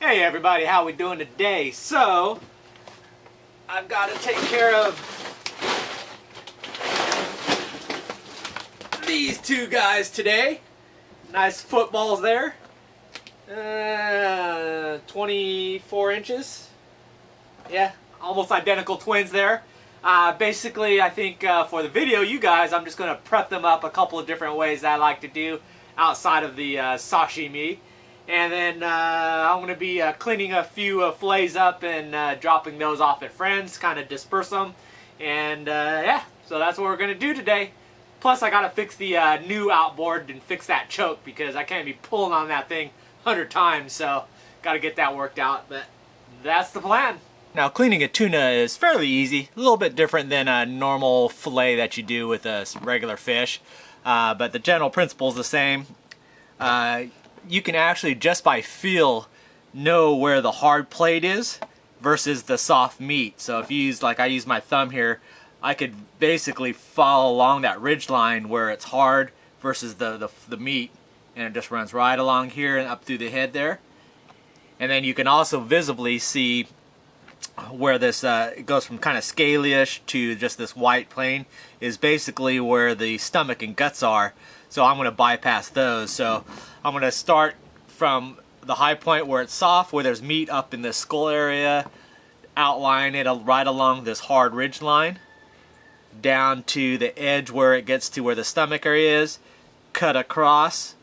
Hey everybody, how we doing today? So, I've got to take care of these two guys today. Nice footballs there. 24 inches. Yeah, almost identical twins there. Basically, I think for the video, you guys, I'm just going to prep them up a couple of different ways that I like to do outside of the sashimi. And then I'm going to be cleaning a few fillets up and dropping those off at friends, kind of disperse them. And yeah, so that's what we're going to do today. Plus, I got to fix the new outboard and fix that choke because I can't be pulling on that thing 100 times. So, got to get that worked out. But that's the plan. Now, cleaning a tuna is fairly easy. A little bit different than a normal fillet that you do with a regular fish. But the general principle is the same. You can actually, just by feel, know where the hard plate is versus the soft meat. So if you use, like I use my thumb here, I could basically follow along that ridge line where it's hard versus the meat, and it just runs right along here and up through the head there. And then you can also visibly see where this it goes from kind of scaly-ish to just this white plane is basically where the stomach and guts are. So I'm going to bypass those. So I'm going to start from the high point where it's soft, where there's meat up in the skull area, outline it right along this hard ridge line, down to the edge where it gets to where the stomach area is, cut across,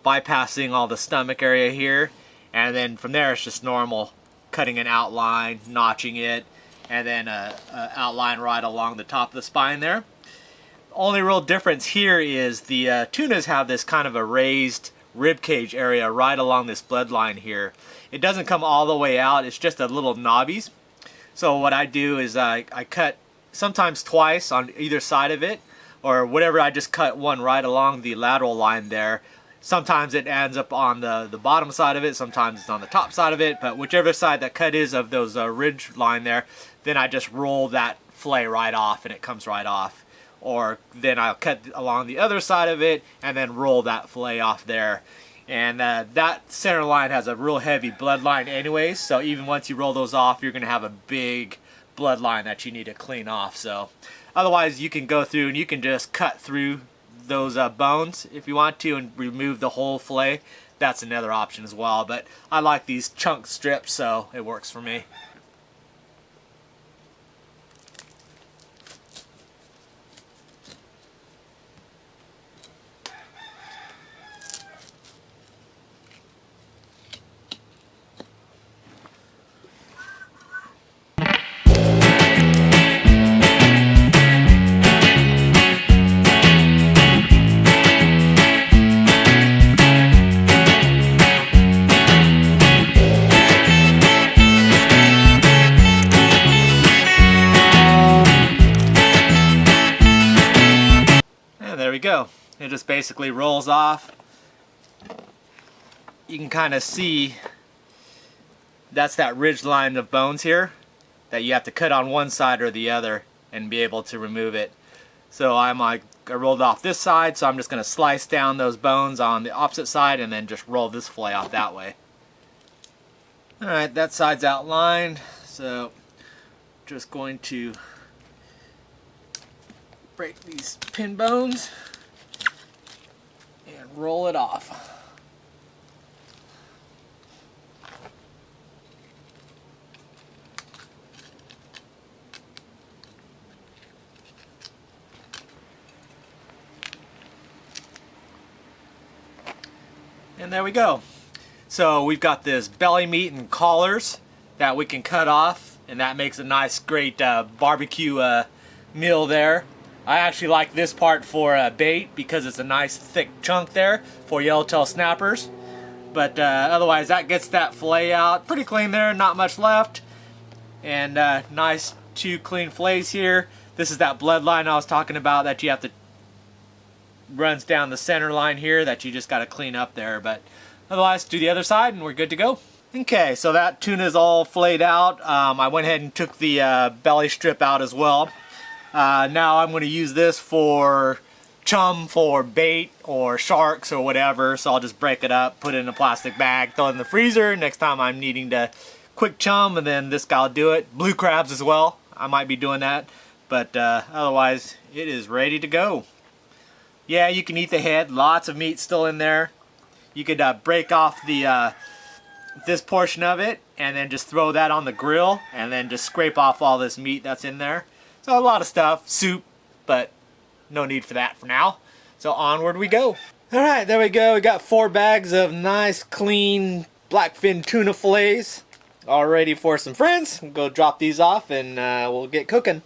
bypassing all the stomach area here, and then from there it's just normal cutting an outline, notching it, and then a outline right along the top of the spine there. Only real difference here is the tunas have this kind of a raised rib cage area right along this bloodline here. It doesn't come all the way out, it's just a little knobbies. So what I do is I cut sometimes twice on either side of it, or whatever, I just cut one right along the lateral line there. Sometimes it ends up on the bottom side of it, sometimes it's on the top side of it, but whichever side that cut is of those ridge line there, then I just roll that fillet right off and it comes right off. Or then I'll cut along the other side of it and then roll that fillet off there. And that center line has a real heavy bloodline anyways, so even once you roll those off, you're going to have a big bloodline that you need to clean off. So otherwise you can go through and you can just cut through those bones if you want to and remove the whole fillet. That's another option as well, but I like these chunk strips, so it works for me. There we go. It just basically rolls off. You can kind of see that's that ridge line of bones here that you have to cut on one side or the other and be able to remove it. So I rolled off this side, so I'm just going to slice down those bones on the opposite side and then just roll this fillet off that way. Alright, that side's outlined, so just going to break these pin bones and roll it off. And there we go. So we've got this belly meat and collars that we can cut off, and that makes a nice great barbecue meal there. I actually like this part for bait because it's a nice thick chunk there for yellowtail snappers. But otherwise that gets that fillet out pretty clean there, not much left. And nice two clean fillets here. This is that bloodline I was talking about that you have to runs down the center line here that you just got to clean up there. But otherwise do the other side and we're good to go. Okay, so that tuna is all filleted out. I went ahead and took the belly strip out as well. Now I'm going to use this for chum for bait or sharks or whatever, so I'll just break it up, put it in a plastic bag, throw it in the freezer. Next time I'm needing to quick chum, and then this guy will do it. Blue crabs as well, I might be doing that, but otherwise it is ready to go. Yeah, you can eat the head, lots of meat still in there. You could break off the this portion of it and then just throw that on the grill and then just scrape off all this meat that's in there. So a lot of stuff, soup, but no need for that for now. So onward we go. Alright, there we go. We got 4 bags of nice clean blackfin tuna fillets all ready for some friends. We'll go drop these off and we'll get cooking.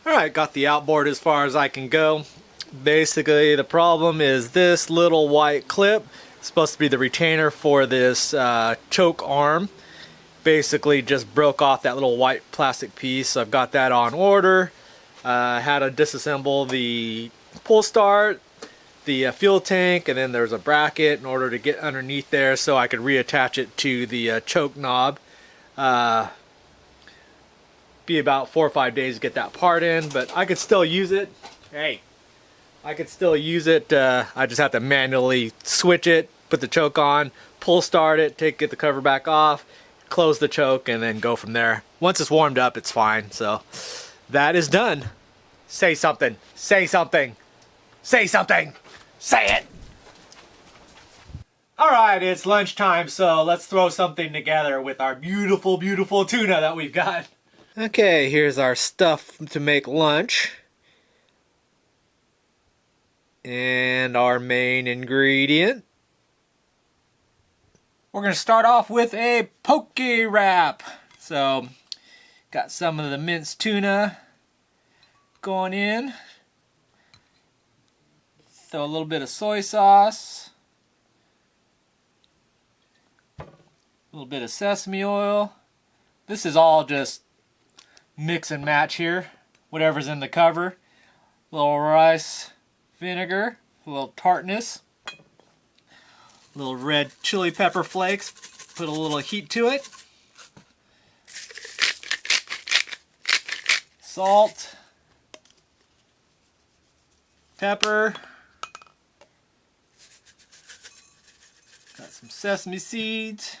Alright, got the outboard as far as I can go. Basically the problem is this little white clip. It's supposed to be the retainer for this choke arm. Basically just broke off that little white plastic piece. So I've got that on order. Had to disassemble the pull start, the fuel tank, and then there's a bracket in order to get underneath there so I could reattach it to the choke knob. Be about 4 or 5 days to get that part in, but I could still use it. Hey, I could still use it. I just have to manually switch it, put the choke on, pull start it, get the cover back off, close the choke, and then go from there. Once it's warmed up, it's fine. So that is done. Say something. Say something. Say something. Say it. Alright, it's lunchtime, so let's throw something together with our beautiful, beautiful tuna that we've got. Okay, here's our stuff to make lunch. And our main ingredient. We're going to start off with a poke wrap. So, got some of the minced tuna going in. Throw a little bit of soy sauce. A little bit of sesame oil. This is all just mix and match here. Whatever's in the cover. A little rice vinegar, a little tartness, a little red chili pepper flakes, put a little heat to it, salt, pepper, got some sesame seeds,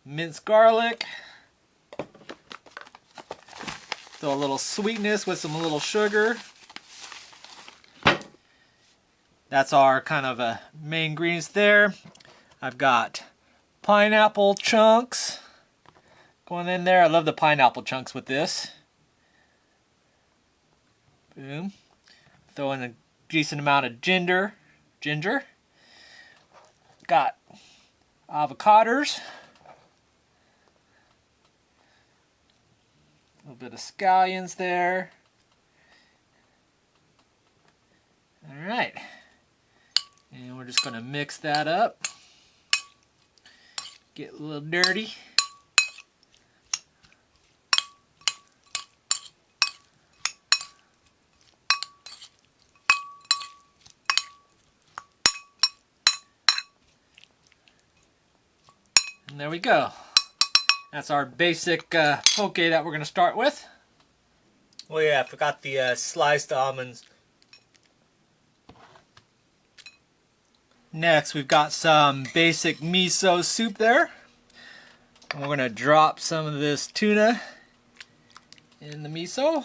minced garlic. Throw a little sweetness with some little sugar. That's our kind of main ingredients there. I've got pineapple chunks going in there. I love the pineapple chunks with this. Boom. Throw in a decent amount of ginger. Got avocados. A little bit of scallions there. Alright. And we're just going to mix that up. Get a little dirty. And there we go. That's our basic poke that we're going to start with. Oh yeah, I forgot the sliced almonds. Next, we've got some basic miso soup there. And we're going to drop some of this tuna in the miso.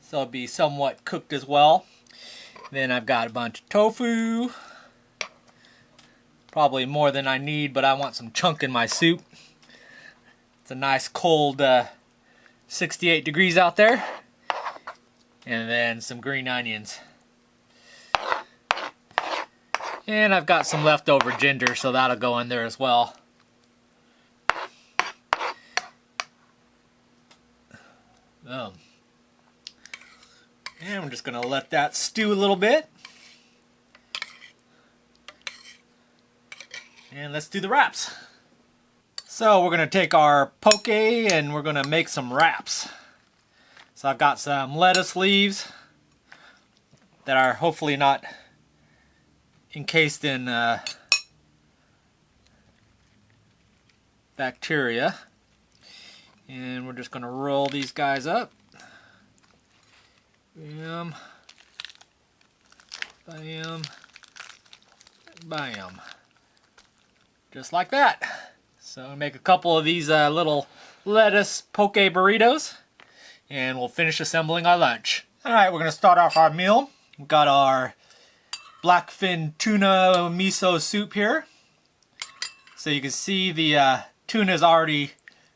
So it'll be somewhat cooked as well. Then I've got a bunch of tofu. Probably more than I need, but I want some chunk in my soup. It's a nice cold 68 degrees out there. And then some green onions. And I've got some leftover ginger, so that'll go in there as well. And we're just going to let that stew a little bit. And let's do the wraps. So we're going to take our poke and we're going to make some wraps. So I've got some lettuce leaves that are hopefully not encased in bacteria. And we're just gonna roll these guys up. Bam. Bam. Bam. Just like that. So make a couple of these little lettuce poke burritos, and we'll finish assembling our lunch. Alright, we're gonna start off our meal. We've got our blackfin tuna miso soup here. So you can see the tuna is already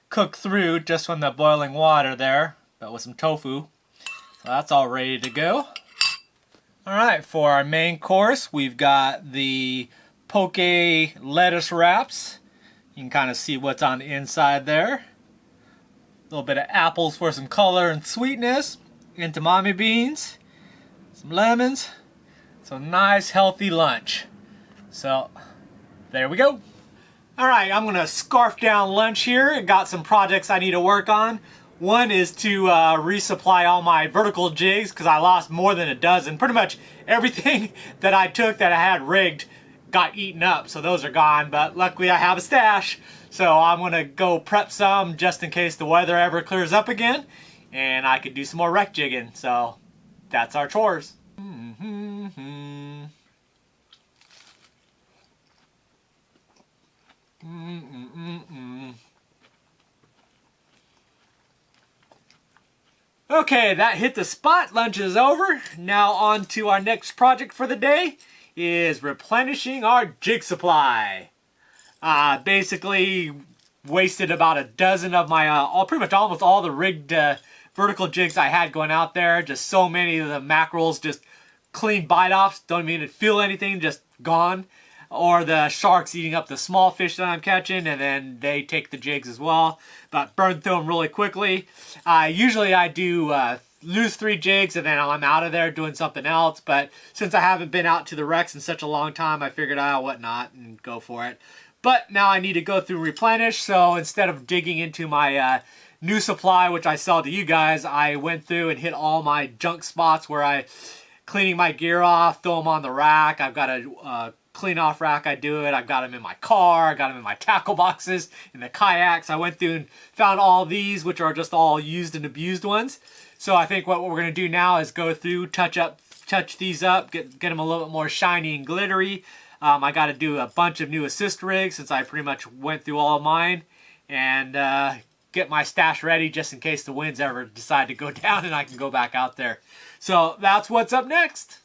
cooked through just from the boiling water there, but with some tofu. So that's all ready to go. Alright, for our main course, we've got the poke lettuce wraps. You can kind of see what's on the inside there. A little bit of apples for some color and sweetness. Edamame beans. Some lemons. So nice healthy lunch. So there we go. Alright, I'm going to scarf down lunch here. I got some projects I need to work on. One is to resupply all my vertical jigs because I lost more than a dozen. Pretty much everything that I took that I had rigged got eaten up, so those are gone, but luckily I have a stash, so I'm gonna go prep some just in case the weather ever clears up again and I could do some more wreck jigging. So that's our chores. Okay, that hit the spot. Lunch is over. Now on to our next project for the day is replenishing our jig supply. Basically wasted about a dozen of my, pretty much almost all the rigged vertical jigs I had going out there. Just so many of the mackerels, just clean bite-offs, don't even feel anything, just gone. Or the sharks eating up the small fish that I'm catching, and then they take the jigs as well. But burn through them really quickly. Usually I do lose 3 jigs and then I'm out of there doing something else, but since I haven't been out to the wrecks in such a long time, I figured out what not and go for it. But now I need to go through replenish, so instead of digging into my new supply, which I sell to you guys, I went through and hit all my junk spots where I cleaning my gear off, throw them on the rack. I've got a clean off rack, I do it. I've got them in my car, I got them in my tackle boxes, in the kayaks. I went through and found all these, which are just all used and abused ones. So I think what we're going to do now is go through, touch these up, get them a little bit more shiny and glittery. I got to do a bunch of new assist rigs since I pretty much went through all of mine, and get my stash ready just in case the winds ever decide to go down and I can go back out there. So that's what's up next.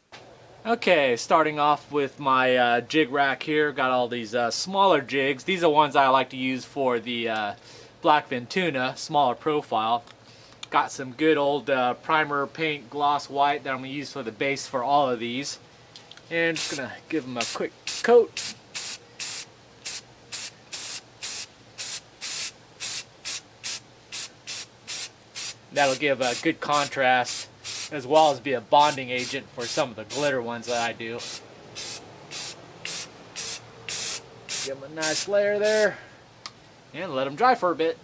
Okay, starting off with my jig rack here. Got all these smaller jigs. These are ones I like to use for the blackfin tuna, smaller profile. Got some good old primer paint gloss white that I'm going to use for the base for all of these. And just going to give them a quick coat. That'll give a good contrast as well as be a bonding agent for some of the glitter ones that I do. Give them a nice layer there and let them dry for a bit.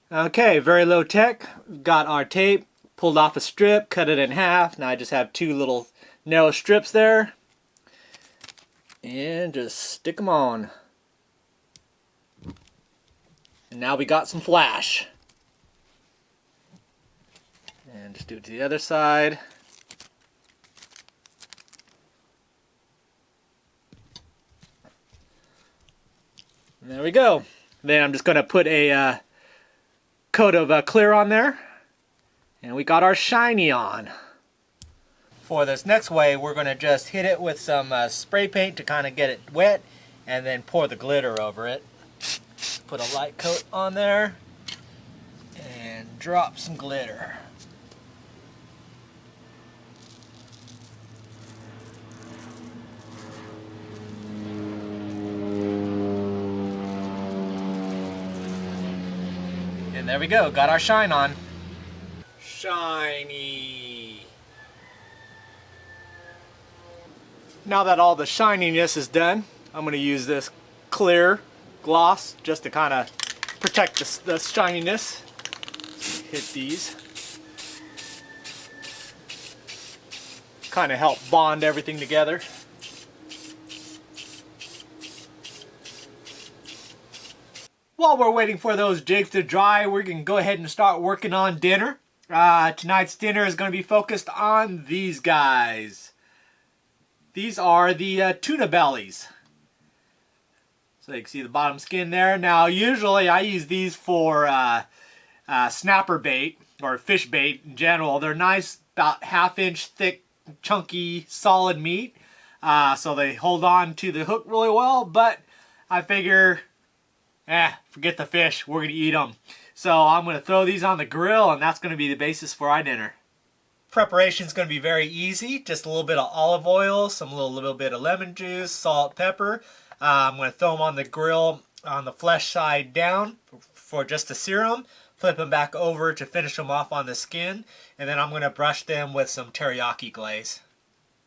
Okay, very low tech. Got our tape, pulled off a strip, cut it in half. Now I just have 2 little narrow strips there. And just stick them on. And now we got some flash. And just do it to the other side. And there we go. Then I'm just going to put a coat of clear on there. And we got our shiny on. For this next way, we're going to just hit it with some spray paint to kind of get it wet. And then pour the glitter over it. Put a light coat on there. And drop some glitter. And there we go, got our shine on. Shiny. Now that all the shininess is done, I'm going to use this clear gloss just to kind of protect the shininess. So hit these. Kind of help bond everything together. While we're waiting for those jigs to dry, we can go ahead and start working on dinner. Tonight's dinner is going to be focused on these guys. These are the tuna bellies. So you can see the bottom skin there. Now usually I use these for snapper bait or fish bait in general. They're nice, about 1/2 inch thick, chunky, solid meat. So they hold on to the hook really well, but I figure, forget the fish, we're going to eat them. So I'm going to throw these on the grill, and that's going to be the basis for our dinner. Preparation is going to be very easy. Just a little bit of olive oil, some little bit of lemon juice, salt, pepper. I'm going to throw them on the grill on the flesh side down for just to sear them. Flip them back over to finish them off on the skin. And then I'm going to brush them with some teriyaki glaze.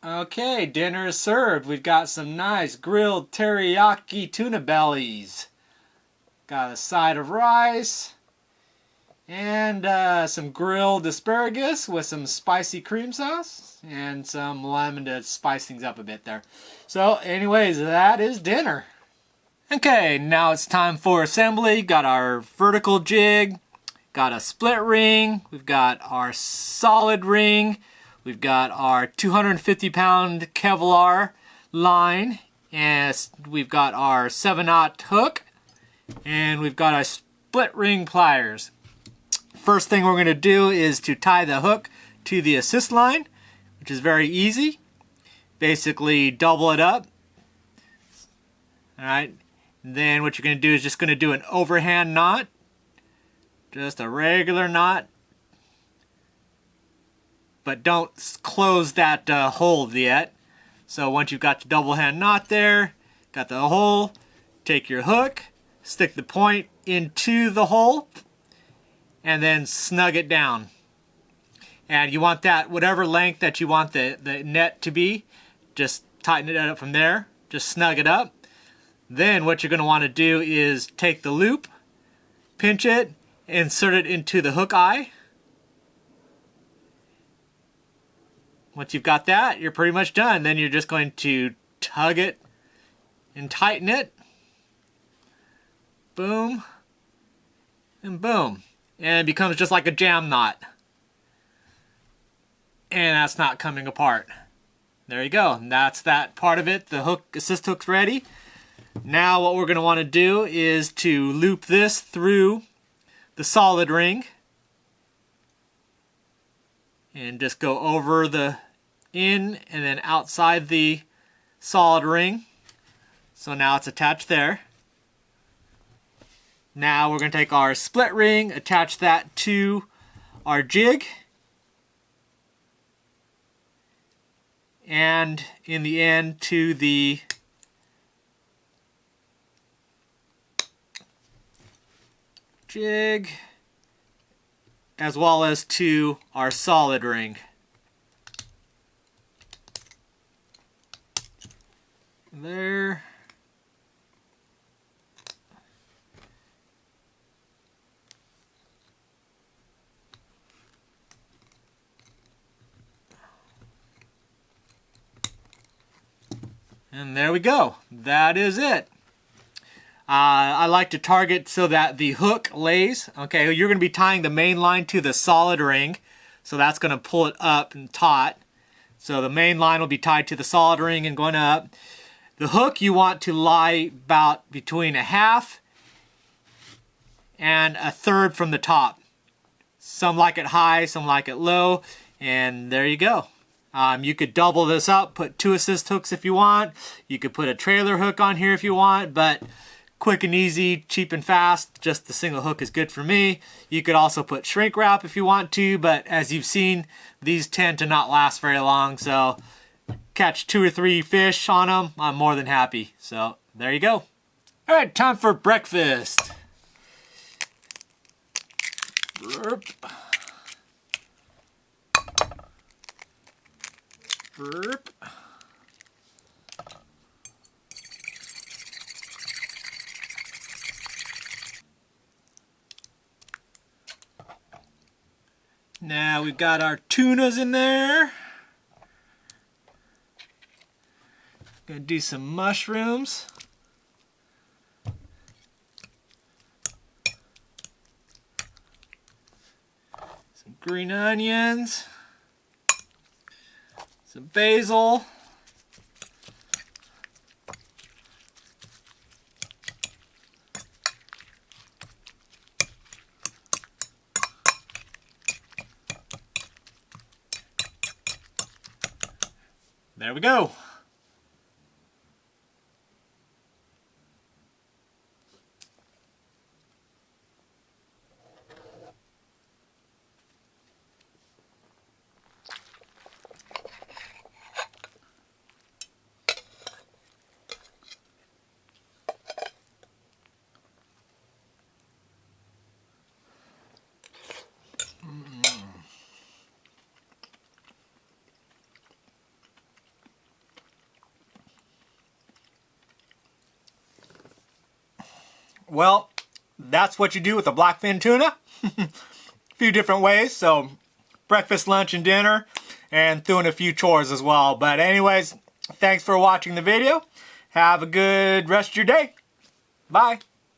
Okay, dinner is served. We've got some nice grilled teriyaki tuna bellies. Got a side of rice. And some grilled asparagus with some spicy cream sauce. And some lemon to spice things up a bit there. So anyways, that is dinner. Okay, now it's time for assembly. Got our vertical jig. Got a split ring. We've got our solid ring. We've got our 250-pound Kevlar line, and we've got our 7/0 hook, and we've got our split ring pliers. First thing we're going to do is to tie the hook to the assist line, which is very easy. Basically double it up. Alright, then what you're going to do is just going to do an overhand knot. Just a regular knot. But don't close that hole yet. So once you've got the double hand knot there, got the hole, take your hook, stick the point into the hole, and then snug it down. And you want that, whatever length that you want the net to be, just tighten it up from there, just snug it up. Then what you're going to want to do is take the loop, pinch it, insert it into the hook eye. Once you've got that, you're pretty much done. Then you're just going to tug it and tighten it. Boom. And boom. And it becomes just like a jam knot. And that's not coming apart. There you go. And that's that part of it. The hook, assist hook's ready. Now what we're going to want to do is to loop this through the solid ring. And just go over the in and then outside the solid ring. So now it's attached there. Now we're going to take our split ring, attach that to our jig. And in the end to the jig, as well as to our solid ring. There. And there we go. That is it. I like to target so that the hook lays. Okay, you're going to be tying the main line to the solid ring. So that's going to pull it up and taut. So the main line will be tied to the solid ring and going up. The hook you want to lie about between 1/2 and 1/3 from the top. Some like it high, some like it low. And there you go. You could double this up, put 2 assist hooks if you want. You could put a trailer hook on here if you want, but quick and easy, cheap and fast, just the single hook is good for me. You could also put shrink wrap if you want to, but as you've seen, these tend to not last very long, so catch 2 or 3 fish on them, I'm more than happy. So there you go. All right, time for breakfast. Burp. Burp. Now we've got our tunas in there. Gonna do some mushrooms. green onions, some basil, there we go. Well, that's what you do with a blackfin tuna. A few different ways, so breakfast, lunch, and dinner, and doing a few chores as well. But anyways, thanks for watching the video. Have a good rest of your day. Bye.